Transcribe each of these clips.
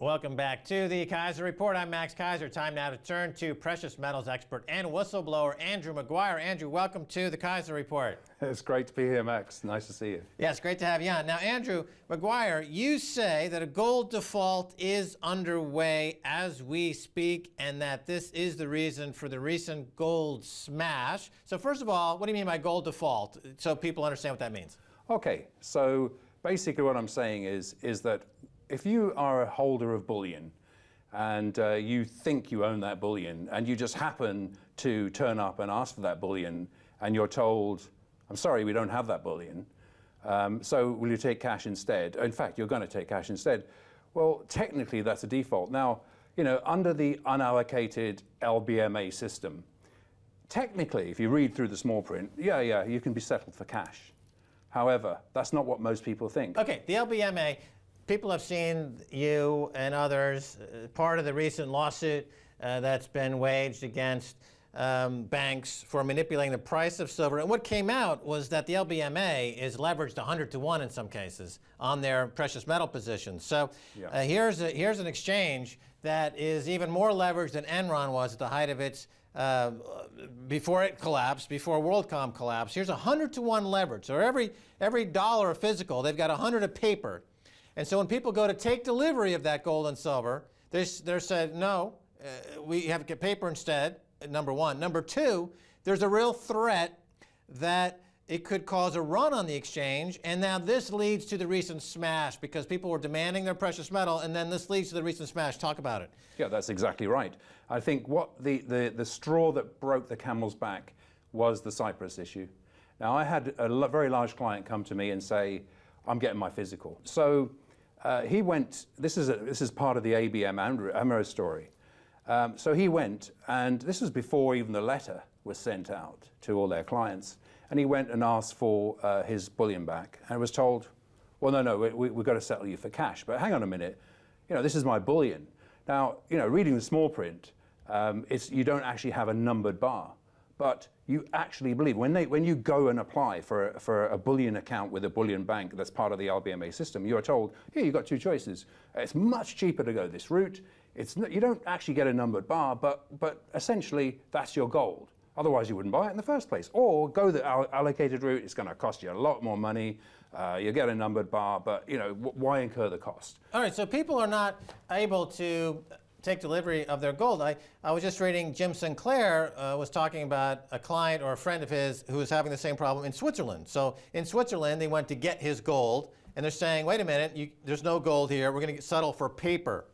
Welcome back to the Kaiser Report. I'm Max Kaiser. Time now to turn to precious metals expert and whistleblower Andrew Maguire. Andrew, welcome to the Kaiser Report. It's great to be here, Max. Nice to see you. Yeah, it's great to have you on. Now, Andrew Maguire, you say that a gold default is underway as we speak and that this is the reason for the recent gold smash. So first of all, what do you mean by gold default, so people understand what that means? Okay, so basically what I'm saying is that if you are a holder of bullion and you think you own that bullion and you just happen to turn up and ask for that bullion and you're told, I'm sorry, we don't have that bullion, so will you take cash instead? In fact, you're going to take cash instead. Well, technically that's a default. Now, you know, under the unallocated LBMA system, technically, if you read through the small print, yeah, you can be settled for cash. However, that's not what most people think. Okay, the LBMA, people have seen you and others, part of the recent lawsuit that's been waged against banks for manipulating the price of silver. And what came out was that the LBMA is leveraged 100-to-1 in some cases on their precious metal positions. So here's an exchange that is even more leveraged than Enron was at the height of its before it collapsed, before WorldCom collapsed. Here's 100-to-1 leverage. So every dollar of physical, they've got 100 of paper. And so when people go to take delivery of that gold and silver, they're said, no, we have to get paper instead, number one. Number two, there's a real threat that it could cause a run on the exchange, and now this leads to the recent smash because people were demanding their precious metal, and then this leads to the recent smash. Talk about it. Yeah, that's exactly right. I think what the straw that broke the camel's back was the Cyprus issue. Now, I had a very large client come to me and say, I'm getting my physical. So he went, this is part of the ABM AMRO story. So he went, and this was before even the letter was sent out to all their clients. And he went and asked for his bullion back, and was told, well, no, we've got to settle you for cash. But hang on a minute, you know, this is my bullion. Now, you know, reading the small print, you don't actually have a numbered bar, but you actually believe when you go and apply for a bullion account with a bullion bank that's part of the LBMA system, you are told, here, you've got two choices. It's much cheaper to go this route. You don't actually get a numbered bar, but essentially that's your gold. Otherwise, you wouldn't buy it in the first place. Or go the allocated route. It's going to cost you a lot more money. You get a numbered bar, but you know, why incur the cost? All right, so people are not able to take delivery of their gold. I was just reading Jim Sinclair was talking about a client or a friend of his who was having the same problem in Switzerland. So in Switzerland, they went to get his gold, and they're saying, wait a minute, there's no gold here. We're going to settle for paper.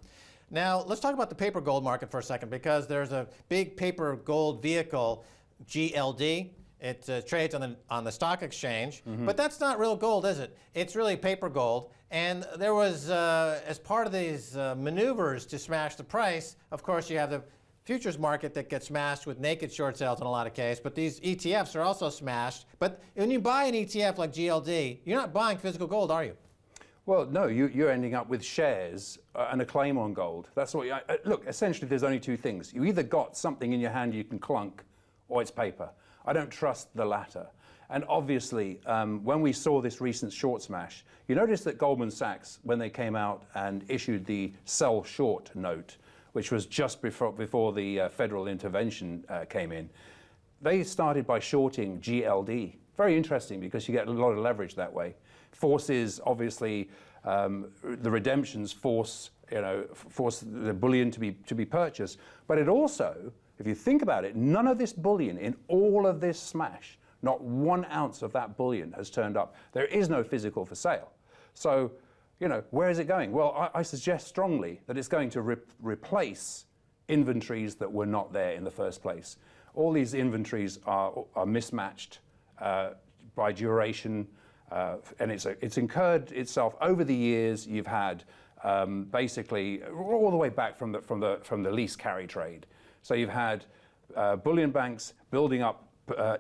Now, let's talk about the paper gold market for a second, because there's a big paper gold vehicle, GLD. It trades on the stock exchange, but that's not real gold, is it? It's really paper gold. And there was, as part of these maneuvers to smash the price, of course, you have the futures market that gets smashed with naked short sales in a lot of cases, but these ETFs are also smashed. But when you buy an ETF like GLD, you're not buying physical gold, are you? Well, no, you're ending up with shares and a claim on gold. That's what look, essentially, there's only two things. You either got something in your hand you can clunk, or it's paper. I don't trust the latter. And obviously, when we saw this recent short smash, you notice that Goldman Sachs, when they came out and issued the sell short note, which was just before the federal intervention came in, they started by shorting GLD. Very interesting, because you get a lot of leverage that way. Forces, obviously, the redemptions force the bullion to be purchased. But it also, if you think about it, none of this bullion in all of this smash, not 1 ounce of that bullion has turned up. There is no physical for sale. So, you know, where is it going? Well, I suggest strongly that it's going to replace inventories that were not there in the first place. All these inventories are mismatched by duration, and it's incurred itself over the years. You've had basically all the way back from the lease carry trade. So you've had bullion banks building up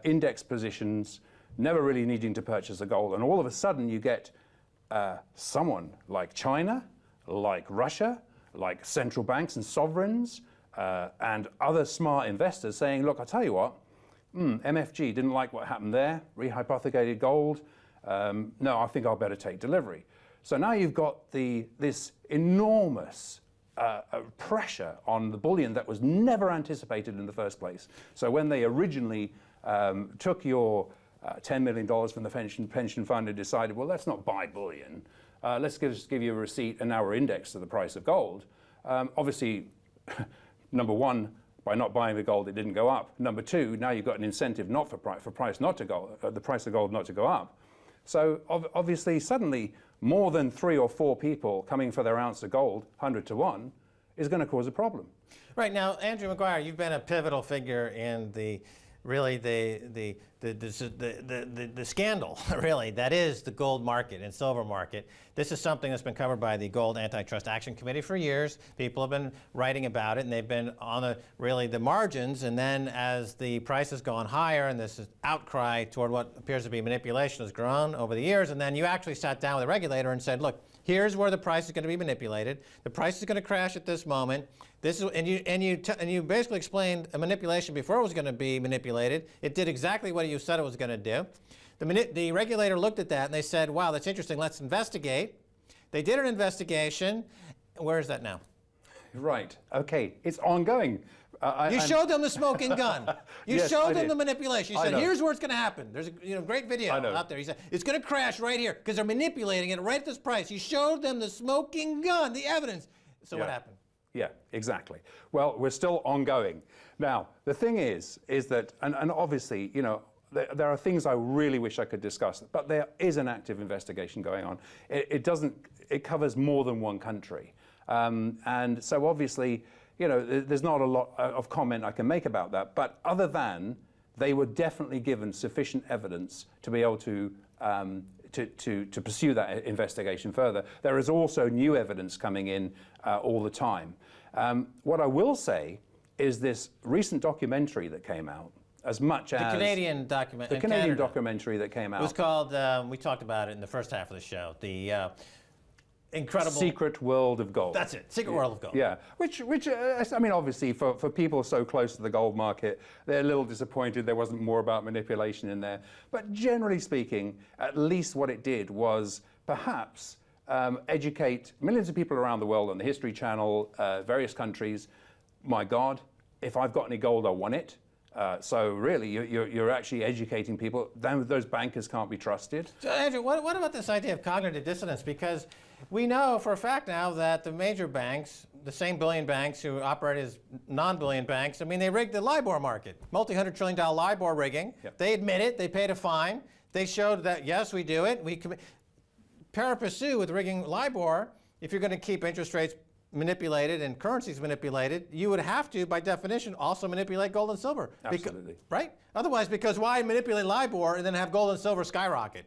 index positions, never really needing to purchase the gold, and all of a sudden you get someone like China, like Russia, like central banks and sovereigns, and other smart investors saying, look, I tell you what, MFG didn't like what happened there, rehypothecated gold. No, I think I'll better take delivery. So now you've got this enormous pressure on the bullion that was never anticipated in the first place. So when they originally took your $10 million from the pension fund and decided, well, let's not buy bullion, let's just give you a receipt and now we're indexed to the price of gold. Obviously, number one, by not buying the gold, it didn't go up. Number two, now you've got an incentive not for price not to go, the price of gold not to go up. So obviously, suddenly, more than 3 or 4 people coming for their ounce of gold, 100 to 1, is going to cause a problem. Right now, Andrew Maguire, you've been a pivotal figure in the scandal, really, that is the gold market and silver market. This is something that's been covered by the Gold Antitrust Action Committee for years. People have been writing about it, and they've been on the margins. And then as the price has gone higher, and this outcry toward what appears to be manipulation has grown over the years, and then you actually sat down with a regulator and said, look, here's where the price is going to be manipulated. The price is going to crash at this moment. This is, and you basically explained a manipulation before it was going to be manipulated. It did exactly what you said it was going to do. The regulator looked at that and they said, wow, that's interesting, let's investigate. They did an investigation. Where is that now? Right, okay, it's ongoing. You showed them the smoking gun. You yes, showed them the manipulation. You said, know. here's where it's going to happen. There's a great video out there. You said, it's going to crash right here because they're manipulating it right at this price. You showed them the smoking gun, the evidence. So what happened? Yeah, exactly. Well, we're still ongoing. Now, the thing is that, and obviously, you know, there are things I really wish I could discuss, but there is an active investigation going on. It covers more than one country. And so obviously, you know, there's not a lot of comment I can make about that, but other than they were definitely given sufficient evidence to be able to pursue that investigation further. There is also new evidence coming in all the time. What I will say is this recent documentary that came out, as much as... The Canadian documentary that came out. It was called, we talked about it in the first half of the show, the incredible... Secret World of Gold. That's it, Secret World of Gold. Yeah, which I mean, obviously, for people so close to the gold market, they're a little disappointed there wasn't more about manipulation in there. But generally speaking, at least what it did was perhaps educate millions of people around the world on the History Channel, various countries. My God, if I've got any gold, I want it. So really, you're actually educating people. Then those bankers can't be trusted. So Andrew, what about this idea of cognitive dissonance? Because we know for a fact now that the major banks, the same billion banks who operate as non-billion banks, I mean, they rigged the LIBOR market, multi-$100 trillion LIBOR rigging. Yep. They admit it. They paid a fine. They showed that, yes, we do it. Pari passu with rigging LIBOR, if you're going to keep interest rates manipulated and currencies manipulated, you would have to, by definition, also manipulate gold and silver. Absolutely. Right? Otherwise, because why manipulate LIBOR and then have gold and silver skyrocket?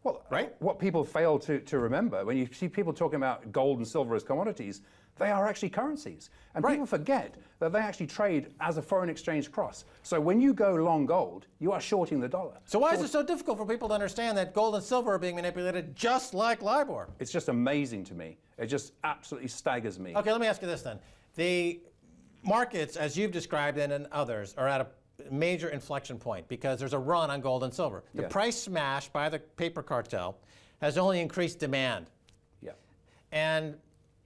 Well, right? What people fail to remember, when you see people talking about gold and silver as commodities, they are actually currencies. And people forget that they actually trade as a foreign exchange cross. So when you go long gold, you are shorting the dollar. So why is it so difficult for people to understand that gold and silver are being manipulated just like LIBOR? It's just amazing to me. It just absolutely staggers me. Okay, let me ask you this then. The markets, as you've described it and others, are at a major inflection point because there's a run on gold and silver. The price smash by the paper cartel has only increased demand. Yeah. And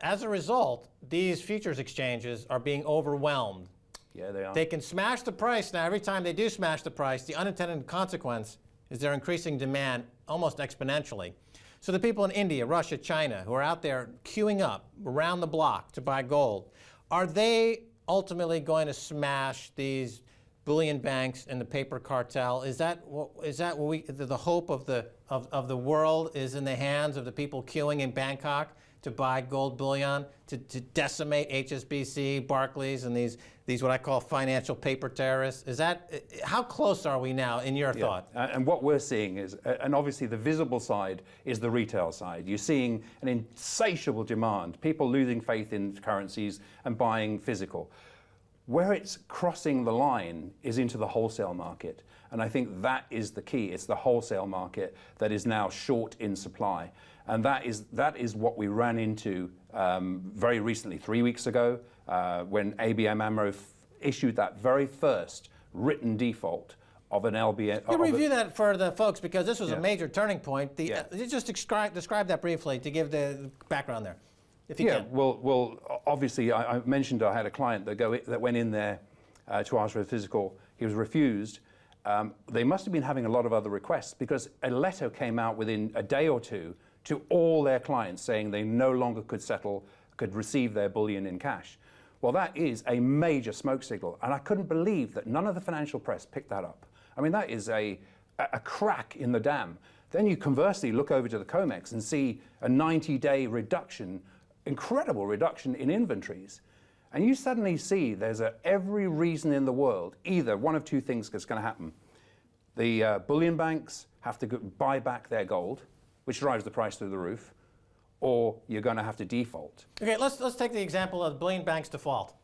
as a result, these futures exchanges are being overwhelmed. Yeah, they are. They can smash the price. Now, every time they do smash the price, the unintended consequence is they're increasing demand almost exponentially. So the people in India, Russia, China, who are out there queuing up around the block to buy gold, are they ultimately going to smash these bullion banks and the paper cartel? Is that the hope of the world is in the hands of the people queuing in Bangkok to buy gold bullion, to decimate HSBC, Barclays, and these what I call financial paper terrorists? Is that, how close are we now in your thought? And what we're seeing is, and obviously the visible side is the retail side. You're seeing an insatiable demand, people losing faith in currencies and buying physical. Where it's crossing the line is into the wholesale market. And I think that is the key. It's the wholesale market that is now short in supply. And that is what we ran into very recently, 3 weeks ago, when ABN AMRO issued that very first written default of an LBN. Can you review that for the folks, because this was a major turning point. Just describe that briefly to give the background there. if you can? Well, obviously, I mentioned I had a client that went in there to ask for a physical. He was refused. They must have been having a lot of other requests because a letter came out within a day or two to all their clients saying they no longer could receive their bullion in cash. Well, that is a major smoke signal, and I couldn't believe that none of the financial press picked that up. I mean, that is a crack in the dam. Then you conversely look over to the COMEX and see a 90-day reduction, incredible reduction in inventories. And you suddenly see there's every reason in the world, either one of two things is going to happen. The bullion banks have to buy back their gold, which drives the price through the roof, or you're going to have to default. Okay, let's take the example of bullion banks default,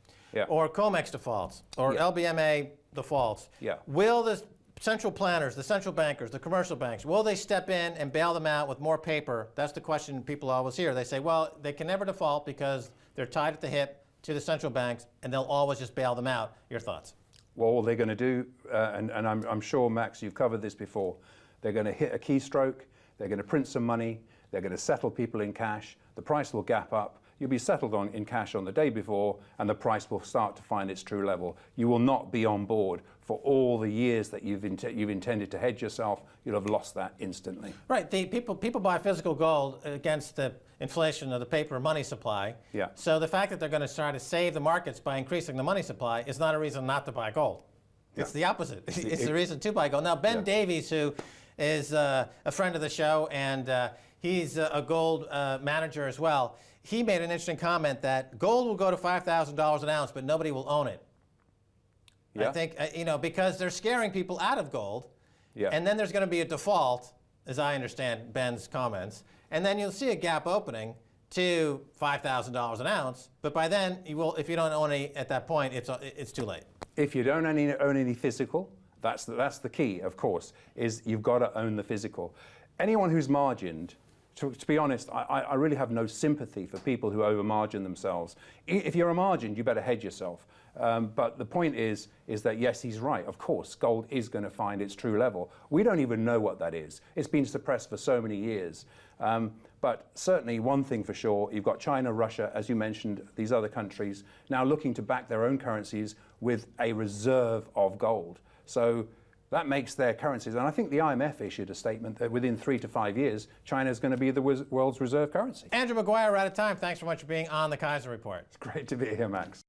or COMEX defaults, or LBMA defaults. Will the central planners, the central bankers, the commercial banks, will they step in and bail them out with more paper? That's the question people always hear. They say, well, they can never default because they're tied at the hip to the central banks, and they'll always just bail them out. Your thoughts? Well, all they're going to do, and I'm sure, Max, you've covered this before, they're going to hit a keystroke, they're going to print some money, they're going to settle people in cash, the price will gap up, you'll be settled in cash on the day before, and the price will start to find its true level. You will not be on board for all the years that you've intended to hedge yourself. You'll have lost that instantly. Right. People buy physical gold against the inflation of the paper money supply. So the fact that they're going to try to save the markets by increasing the money supply is not a reason not to buy gold. It's the opposite. It's the reason to buy gold. Now, Ben Davies, who is a friend of the show, and he's a gold manager as well, he made an interesting comment that gold will go to $5,000 an ounce, but nobody will own it. I think, because they're scaring people out of gold, and then there's going to be a default, as I understand Ben's comments, and then you'll see a gap opening to $5,000 an ounce, but by then, if you don't own any at that point, it's too late. If you don't own any physical, that's the key, of course, is you've got to own the physical. Anyone who's margined, to be honest, I really have no sympathy for people who over-margin themselves. If you're a margined, you better hedge yourself. But the point is that, yes, he's right. Of course, gold is going to find its true level. We don't even know what that is. It's been suppressed for so many years. But certainly one thing for sure, you've got China, Russia, as you mentioned, these other countries, now looking to back their own currencies with a reserve of gold. So that makes their currencies, and I think the IMF issued a statement that within 3 to 5 years, China is going to be the world's reserve currency. Andrew Maguire, we're out of time. Thanks so much for being on the Kaiser Report. It's great to be here, Max.